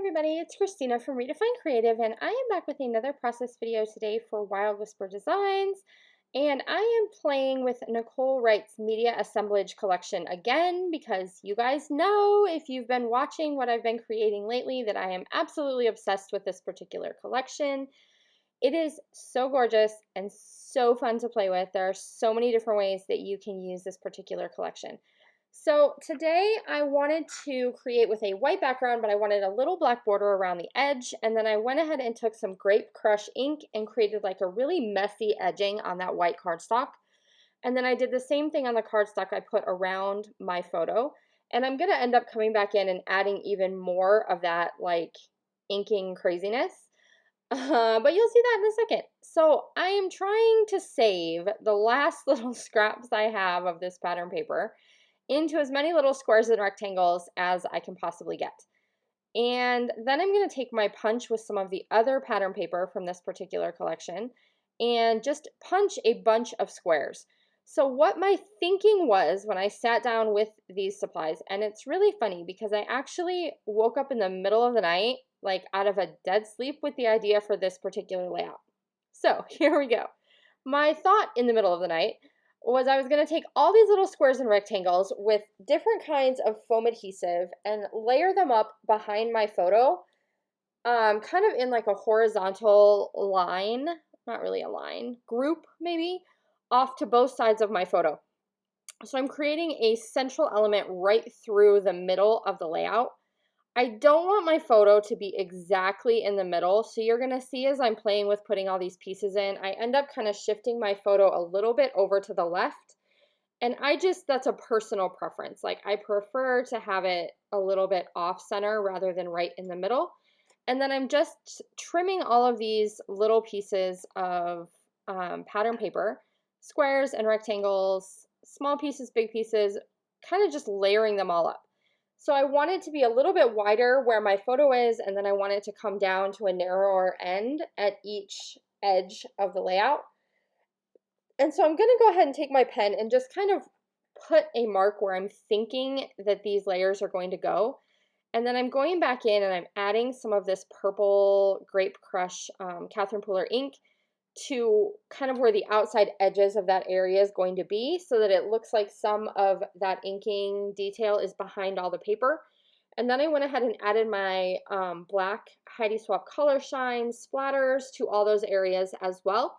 everybody, it's Christina from Redefine Creative, and I am back with another process video today for Wild Whisper Designs. And I am playing with Nicole Wright's Media Assemblage collection again because you guys know, if you've been watching what I've been creating lately, that I am absolutely obsessed with this particular collection. It is so gorgeous and so fun to play with. There are so many different ways that you can use this particular collection. So today I wanted to create with a white background, but I wanted a little black border around the edge. And then I went ahead and took some Grape Crush ink and created like a really messy edging on that white cardstock. And then I did the same thing on the cardstock I put around my photo. And I'm going to end up coming back in and adding even more of that like inking craziness. But you'll see that in a second. So I am trying to save the last little scraps I have of this pattern paper into as many little squares and rectangles as I can possibly get. And then I'm going to take my punch with some of the other pattern paper from this particular collection and just punch a bunch of squares. So what my thinking was when I sat down with these supplies, and it's really funny because I actually woke up in the middle of the night, like out of a dead sleep, with the idea for this particular layout. So here we go. My thought in the middle of the night was I was going to take all these little squares and rectangles with different kinds of foam adhesive and layer them up behind my photo, kind of in like a horizontal line, not really a line, group maybe, off to both sides of my photo. So I'm creating a central element right through the middle of the layout. I don't want my photo to be exactly in the middle, so you're going to see as I'm playing with putting all these pieces in, I end up kind of shifting my photo a little bit over to the left, and that's a personal preference. Like, I prefer to have it a little bit off center rather than right in the middle. And then I'm just trimming all of these little pieces of pattern paper, squares and rectangles, small pieces, big pieces, kind of just layering them all up. So I want it to be a little bit wider where my photo is, and then I want it to come down to a narrower end at each edge of the layout. And so I'm going to go ahead and take my pen and just kind of put a mark where I'm thinking that these layers are going to go. And then I'm going back in and I'm adding some of this purple Grape Crush Catherine Pooler ink to kind of where the outside edges of that area is going to be, so that it looks like some of that inking detail is behind all the paper. And then I went ahead and added my black Heidi Swapp Color Shine splatters to all those areas as well.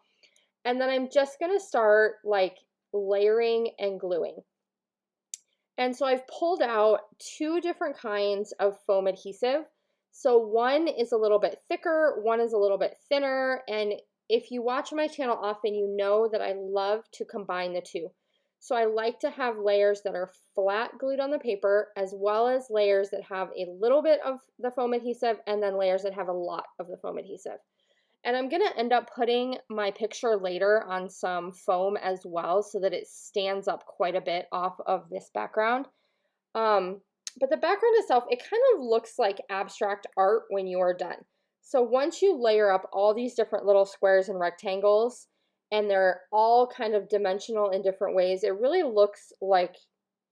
And then I'm just going to start like layering and gluing. And so I've pulled out two different kinds of foam adhesive. So one is a little bit thicker, one is a little bit thinner, and if you watch my channel often, you know that I love to combine the two. So I like to have layers that are flat glued on the paper, as well as layers that have a little bit of the foam adhesive, and then layers that have a lot of the foam adhesive. And I'm going to end up putting my picture later on some foam as well, so that it stands up quite a bit off of this background. But the background itself, it kind of looks like abstract art when you're done. So once you layer up all these different little squares and rectangles, and they're all kind of dimensional in different ways, it really looks like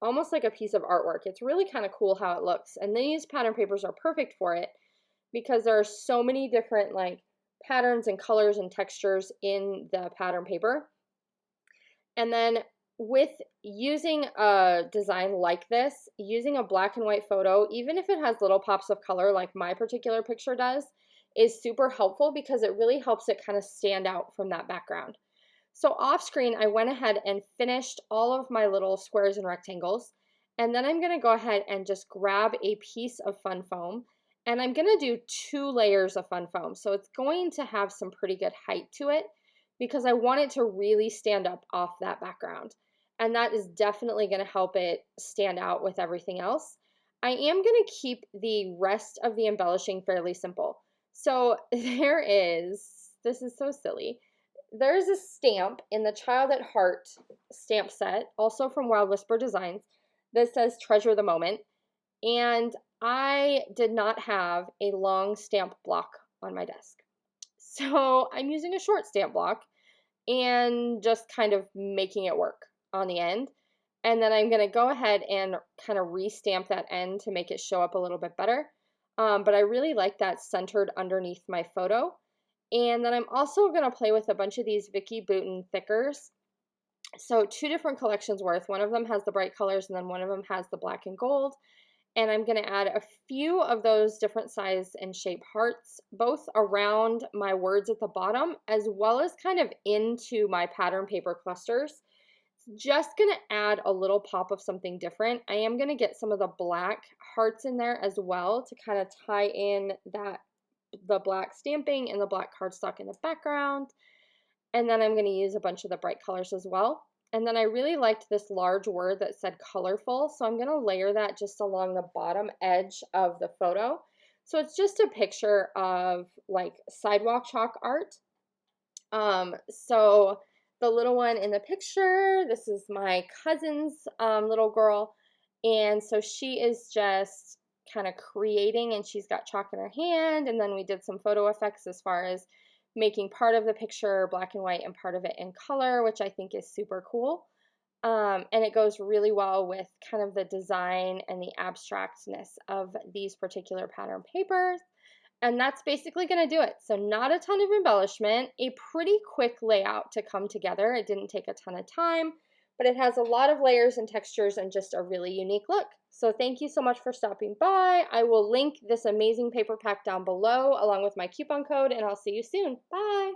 almost like a piece of artwork. It's really kind of cool how it looks. And these pattern papers are perfect for it because there are so many different like patterns and colors and textures in the pattern paper. And then with using a design like this, using a black and white photo, even if it has little pops of color like my particular picture does, is super helpful because it really helps it kind of stand out from that background. So off screen, I went ahead and finished all of my little squares and rectangles. And then I'm going to go ahead and just grab a piece of fun foam. And I'm going to do 2 layers of fun foam. So it's going to have some pretty good height to it because I want it to really stand up off that background. And that is definitely going to help it stand out with everything else. I am going to keep the rest of the embellishing fairly simple. So this is so silly. There's a stamp in the Child at Heart stamp set, also from Wild Whisper Designs, that says Treasure the Moment. And I did not have a long stamp block on my desk. So I'm using a short stamp block and just kind of making it work on the end. And then I'm going to go ahead and kind of re-stamp that end to make it show up a little bit better. but I really like that centered underneath my photo. And then I'm also going to play with a bunch of these Vicky Bouton thickers. So two different collections worth. One of them has the bright colors and then one of them has the black and gold. And I'm going to add a few of those different size and shape hearts, both around my words at the bottom, as well as kind of into my pattern paper clusters. Just going to add a little pop of something different. I am going to get some of the black hearts in there as well to kind of tie in the black stamping and the black cardstock in the background. And then I'm going to use a bunch of the bright colors as well. And then I really liked this large word that said colorful, so I'm going to layer that just along the bottom edge of the photo. So it's just a picture of like sidewalk chalk art. So the little one in the picture, this is my cousin's little girl, and so she is just kind of creating, and she's got chalk in her hand, and then we did some photo effects as far as making part of the picture black and white and part of it in color, which I think is super cool. And it goes really well with kind of the design and the abstractness of these particular pattern papers. And that's basically going to do it. So not a ton of embellishment, a pretty quick layout to come together. It didn't take a ton of time, but it has a lot of layers and textures and just a really unique look. So thank you so much for stopping by. I will link this amazing paper pack down below along with my coupon code, and I'll see you soon. Bye.